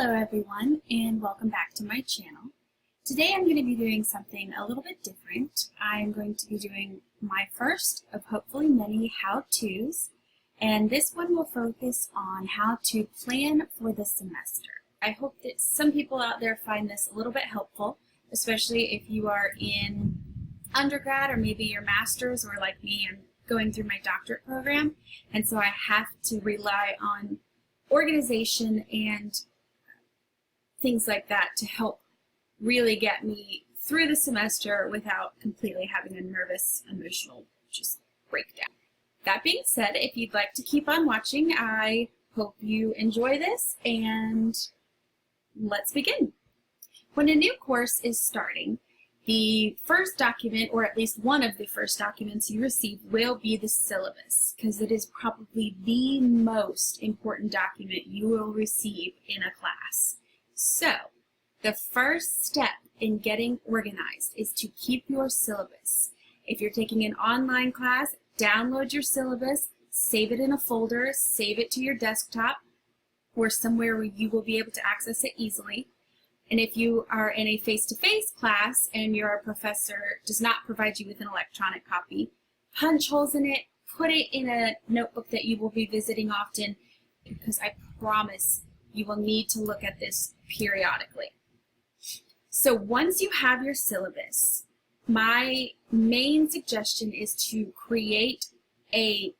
Hello everyone, and welcome back to my channel. Today I'm going to be doing something a little bit different. I'm going to be doing my first of hopefully many how-tos, and this one will focus on how to plan for the semester. I hope that some people out there find this a little bit helpful, especially if you are in undergrad or maybe your master's, or like me, I'm going through my doctorate program, and so I have to rely on organization and things like that to help really get me through the semester without completely having a nervous, emotional just breakdown. That being said, if you'd like to keep on watching, I hope you enjoy this, and let's begin. When a new course is starting, the first document, or at least one of the first documents you receive, will be the syllabus, because it is probably the most important document you will receive in a class. So, the first step in getting organized is to keep your syllabus. If you're taking an online class, download your syllabus, save it in a folder, save it to your desktop, or somewhere where you will be able to access it easily. And if you are in a face-to-face class and your professor does not provide you with an electronic copy, punch holes in it, put it in a notebook that you will be visiting often, because I promise you will need to look at this periodically. So once you have your syllabus, my main suggestion is to create a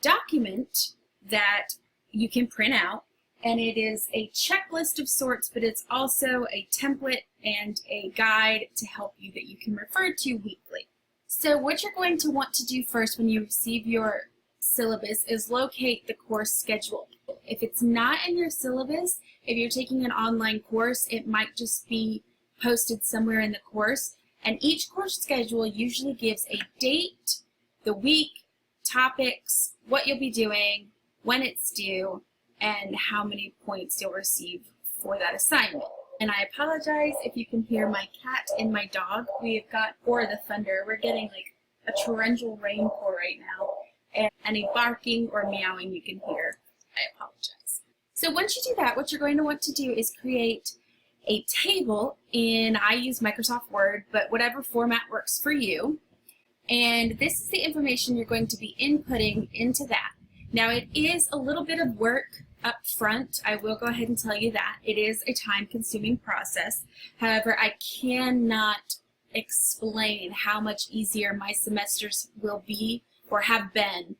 document that you can print out, and it is a checklist of sorts, but it's also a template and a guide to help you that you can refer to weekly. So what you're going to want to do first when you receive your syllabus is locate the course schedule. If it's not in your syllabus, if you're taking an online course, it might just be posted somewhere in the course, and each course schedule usually gives a date, the week, topics, what you'll be doing, when it's due, and how many points you'll receive for that assignment. And I apologize if you can hear my cat and my dog. We've got, or the thunder, we're getting like a torrential rainfall right now, and any barking or meowing you can hear, I apologize. So once you do that, what you're going to want to do is create a table in, I use Microsoft Word, but whatever format works for you. And this is the information you're going to be inputting into that. Now it is a little bit of work up front. I will go ahead and tell you that. It is a time-consuming process. However, I cannot explain how much easier my semesters will be or have been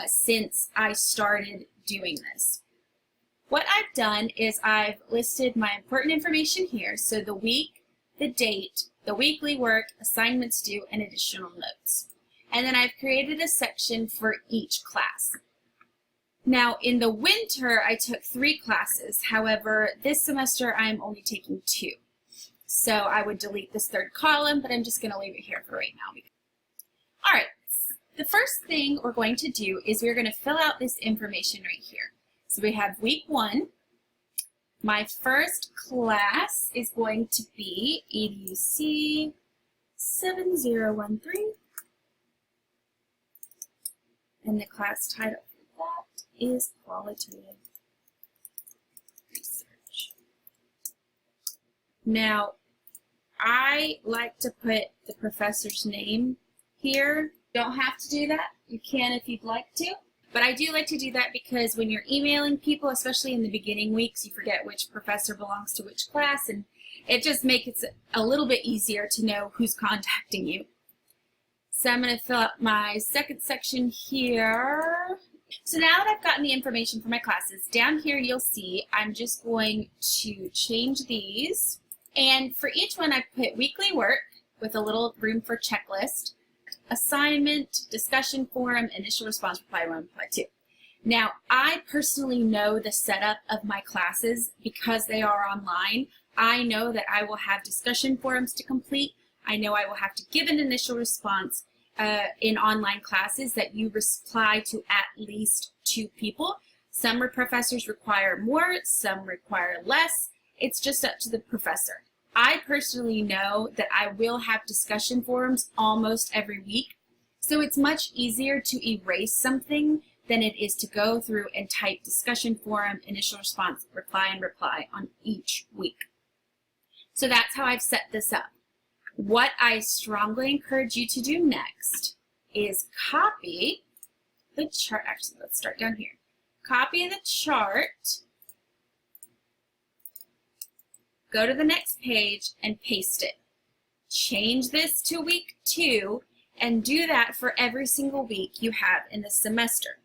since I started doing this. What I've done is I've listed my important information here, so the week, the date, the weekly work, assignments due, and additional notes. And then I've created a section for each class. Now in the winter I took 3 classes, however this semester I'm only taking 2. So I would delete this third column, but I'm just going to leave it here for right now. Alright, the first thing we're going to do is we're going to fill out this information right here. So we have week 1. My first class is going to be EDUC 7013. And the class title for that is Qualitative Research. Now, I like to put the professor's name here. You don't have to do that. You can if you'd like to. But I do like to do that because when you're emailing people, especially in the beginning weeks, you forget which professor belongs to which class, and it just makes it a little bit easier to know who's contacting you. So I'm going to fill out my second section here. So now that I've gotten the information for my classes, down here you'll see I'm just going to change these. And for each one I've put weekly work with a little room for checklist, assignment, discussion forum, initial response, reply 1, reply 2. Now, I personally know the setup of my classes because they are online. I know that I will have discussion forums to complete. I know I will have to give an initial response in online classes that you reply to at least 2 people. Some professors require more, some require less. It's just up to the professor. I personally know that I will have discussion forums almost every week, so it's much easier to erase something than it is to go through and type discussion forum, initial response, reply, and reply on each week. So that's how I've set this up. What I strongly encourage you to do next is copy the chart. Actually, let's start down here. Copy the chart, go to the next page, and paste it. Change this to week 2, and do that for every single week you have in the semester.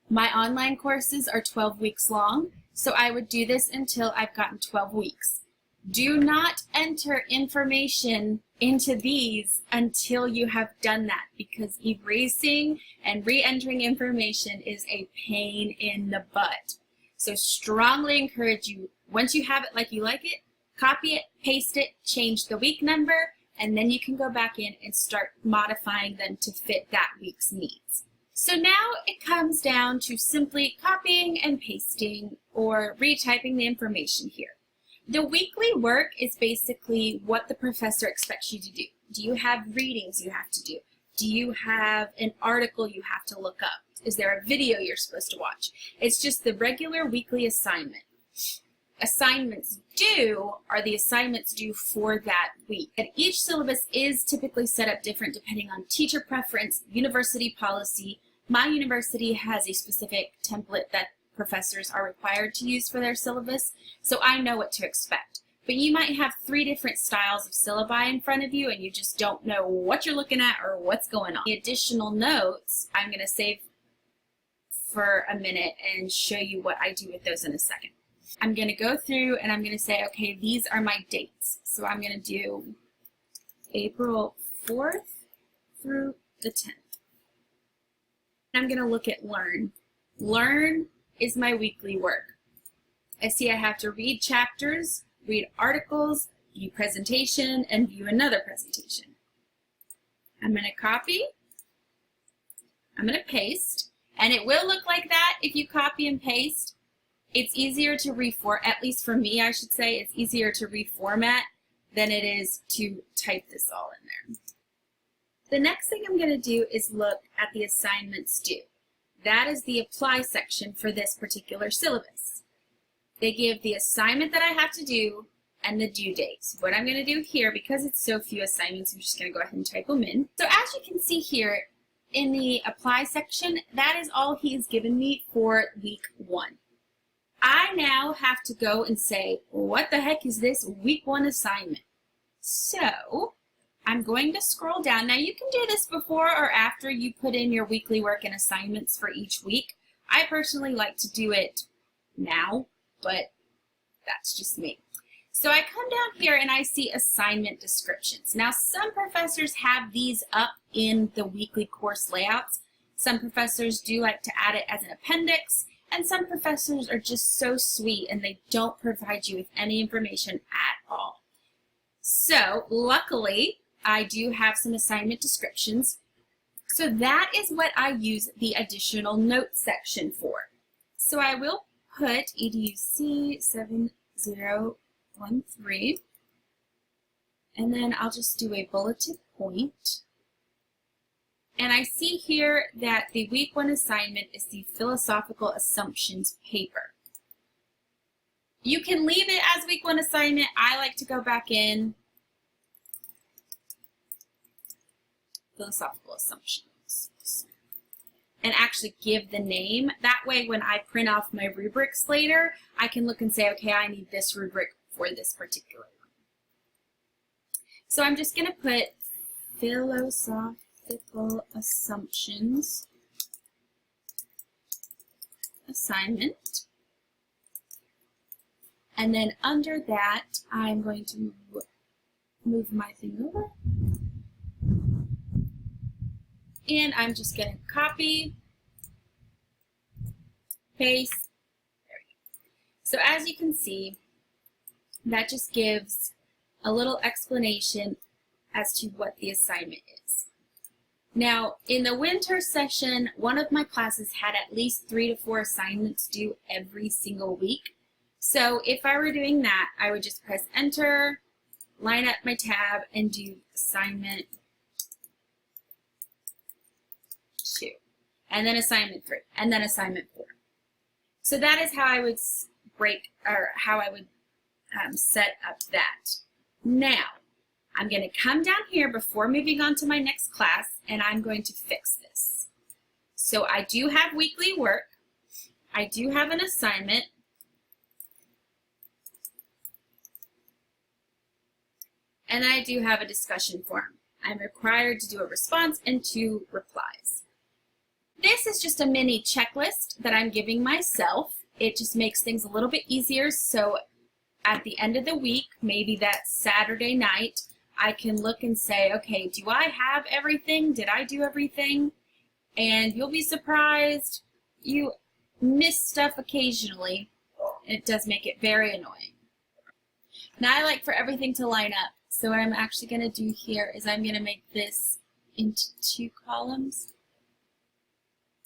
My online courses are 12 weeks long, so I would do this until I've gotten 12 weeks. Do not enter information into these until you have done that, because erasing and re-entering information is a pain in the butt. So strongly encourage you, once you have it like you like it, copy it, paste it, change the week number, and then you can go back in and start modifying them to fit that week's needs. So now it comes down to simply copying and pasting or retyping the information here. The weekly work is basically what the professor expects you to do. Do you have readings you have to do? Do you have an article you have to look up? Is there a video you're supposed to watch? It's just the regular weekly assignment. Assignments due are the assignments due for that week. And each syllabus is typically set up different depending on teacher preference, university policy. My university has a specific template that professors are required to use for their syllabus, so I know what to expect. But you might have 3 different styles of syllabi in front of you and you just don't know what you're looking at or what's going on. The additional notes I'm going to save for a minute and show you what I do with those in a second. I'm going to go through and I'm going to say, okay, these are my dates. So I'm going to do April 4th through the 10th. I'm going to look at Learn. Learn is my weekly work. I see I have to read chapters, read articles, view presentation, and view another presentation. I'm going to copy, I'm going to paste, and it will look like that if you copy and paste. It's easier to at least for me, I should say, it's easier to reformat than it is to type this all in there. The next thing I'm going to do is look at the assignments due. That is the apply section for this particular syllabus. They give the assignment that I have to do and the due date. So what I'm going to do here, because it's so few assignments, I'm just going to go ahead and type them in. So as you can see here in the apply section, that is all he has given me for week 1. I now have to go and say, what the heck is this week 1 assignment? So I'm going to scroll down. Now you can do this before or after you put in your weekly work and assignments for each week. I personally like to do it now, but that's just me. So I come down here and I see assignment descriptions. Now some professors have these up in the weekly course layouts. Some professors do like to add it as an appendix, and some professors are just so sweet and they don't provide you with any information at all. So luckily, I do have some assignment descriptions. So that is what I use the additional notes section for. So I will put EDUC 7013, and then I'll just do a bulleted point. And I see here that the week 1 assignment is the philosophical assumptions paper. You can leave it as week 1 assignment. I like to go back in philosophical assumptions and actually give the name. That way when I print off my rubrics later, I can look and say, okay, I need this rubric for this particular one. So I'm just going to put philosophical assumptions assignment, and then under that I'm going to move my thing over. And I'm just going to copy, paste. There we go. So as you can see, that just gives a little explanation as to what the assignment is. Now, in the winter session, one of my classes had at least 3 to 4 assignments due every single week. So if I were doing that, I would just press enter, line up my tab, and do assignment 2. and then assignment 3, and then assignment 4. So that is how I would set up that. Now, I'm going to come down here before moving on to my next class, and I'm going to fix this. So I do have weekly work. I do have an assignment. And I do have a discussion forum. I'm required to do a response and 2 replies. This is just a mini checklist that I'm giving myself. It just makes things a little bit easier, so at the end of the week, maybe that Saturday night, I can look and say, okay, do I have everything? Did I do everything? And you'll be surprised. You miss stuff occasionally. It does make it very annoying. Now I like for everything to line up. So what I'm actually going to do here is I'm going to make this into 2 columns.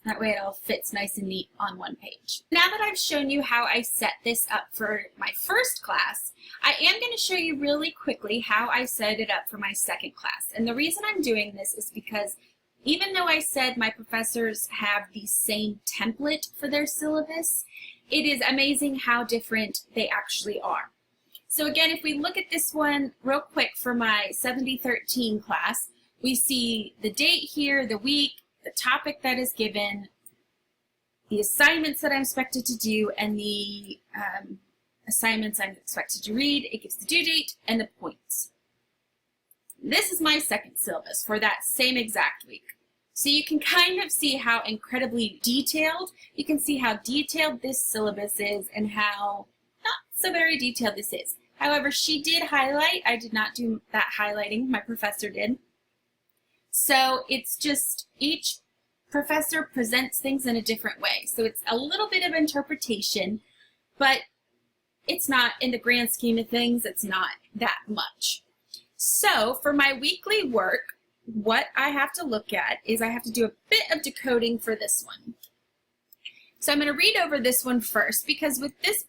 That way it all fits nice and neat on one page. Now that I've shown you how I set this up for my first class, I am going to show you really quickly how I set it up for my second class. And the reason I'm doing this is because even though I said my professors have the same template for their syllabus, it is amazing how different they actually are. So again, if we look at this one real quick for my 7013 class, we see the date here, the week, the topic that is given, the assignments that I'm expected to do, and the assignments I'm expected to read. It gives the due date and the points. This is my second syllabus for that same exact week. So you can kind of see how incredibly detailed, you can see how detailed this syllabus is and how not so very detailed this is. However, she did highlight. I did not do that highlighting. My professor did. So it's just each professor presents things in a different way. So it's a little bit of interpretation, but it's not, in the grand scheme of things, it's not that much. So for my weekly work, what I have to look at is I have to do a bit of decoding for this one. So I'm going to read over this one first, because with this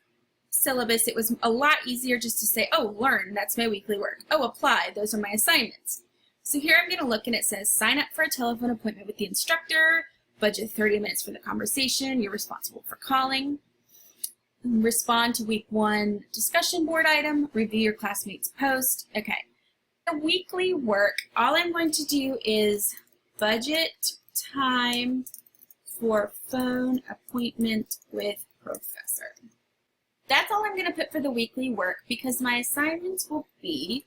syllabus, it was a lot easier just to say, oh, learn, that's my weekly work. Oh, apply, those are my assignments. So here I'm going to look and it says, sign up for a telephone appointment with the instructor, budget 30 minutes for the conversation, you're responsible for calling, respond to week 1 discussion board item, review your classmates' post. Okay. The weekly work, all I'm going to do is budget time for phone appointment with professor. That's all I'm going to put for the weekly work, because my assignments will be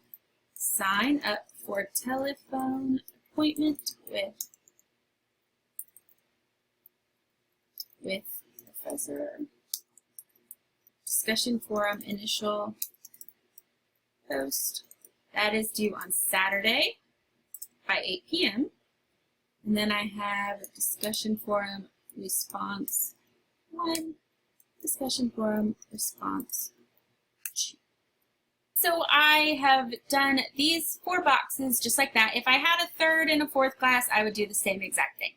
sign up for telephone appointment with professor, discussion forum, initial post. That is due on Saturday by 8 p.m. And then I have discussion forum response 1, discussion forum response 2. So I have done these 4 boxes just like that. If I had a 3rd and a 4th class, I would do the same exact thing.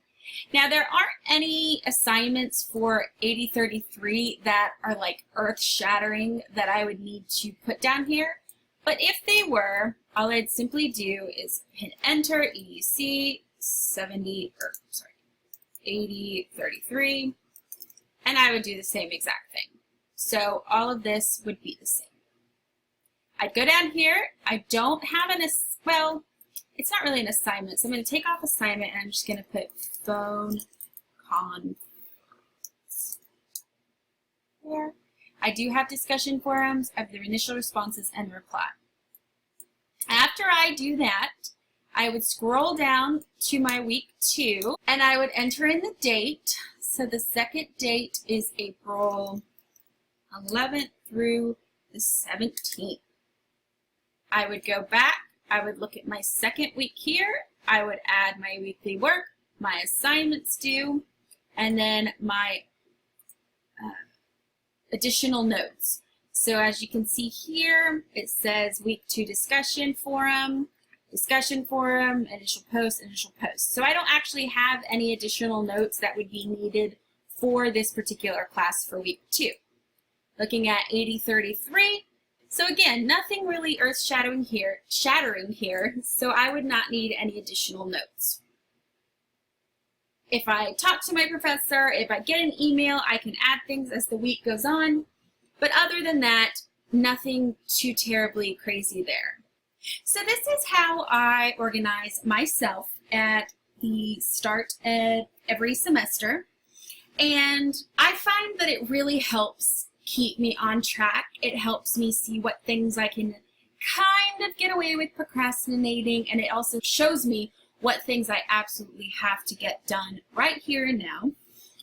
Now, there aren't any assignments for 8033 that are like earth-shattering that I would need to put down here. But if they were, all I'd simply do is hit enter, EDC 8033, and I would do the same exact thing. So all of this would be the same. I'd go down here. I don't have well, it's not really an assignment, so I'm going to take off assignment and I'm just going to put phone conference here. I do have discussion forums of the initial responses and reply. After I do that, I would scroll down to my week 2 and I would enter in the date. So the second date is April 11th through the 17th. I would go back, I would look at my second week here, I would add my weekly work, my assignments due, and then my additional notes. So as you can see here, it says week 2 discussion forum, initial post. So I don't actually have any additional notes that would be needed for this particular class for week 2. Looking at 8033, so again, nothing really earth-shattering here, so I would not need any additional notes. If I talk to my professor, if I get an email, I can add things as the week goes on. But other than that, nothing too terribly crazy there. So this is how I organize myself at the start of every semester. And I find that it really helps keep me on track. It helps me see what things I can kind of get away with procrastinating, and it also shows me what things I absolutely have to get done right here and now.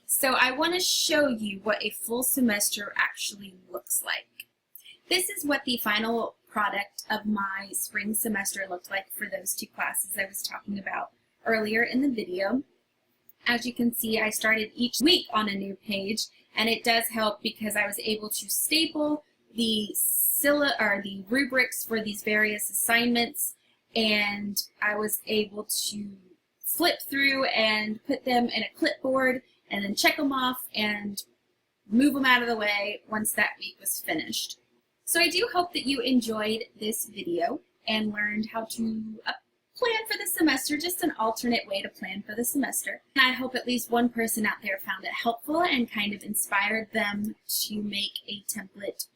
So I want to show you what a full semester actually looks like. This is what the final product of my spring semester looked like for those two classes I was talking about earlier in the video. As you can see, I started each week on a new page, and it does help because I was able to staple the rubrics for these various assignments, and I was able to flip through and put them in a clipboard and then check them off and move them out of the way once that week was finished. So I do hope that you enjoyed this video and learned how to plan for the semester, just an alternate way to plan for the semester. And I hope at least one person out there found it helpful and kind of inspired them to make a template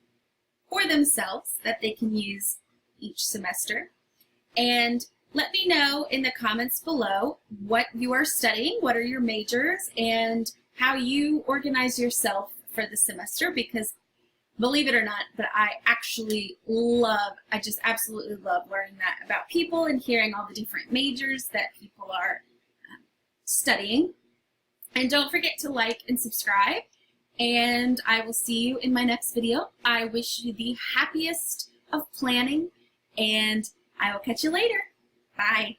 for themselves that they can use each semester. And let me know in the comments below what you are studying, what are your majors, and how you organize yourself for the semester, because believe it or not, but I just absolutely love learning that about people and hearing all the different majors that people are studying. And don't forget to like and subscribe, and I will see you in my next video. I wish you the happiest of planning, and I will catch you later. Bye.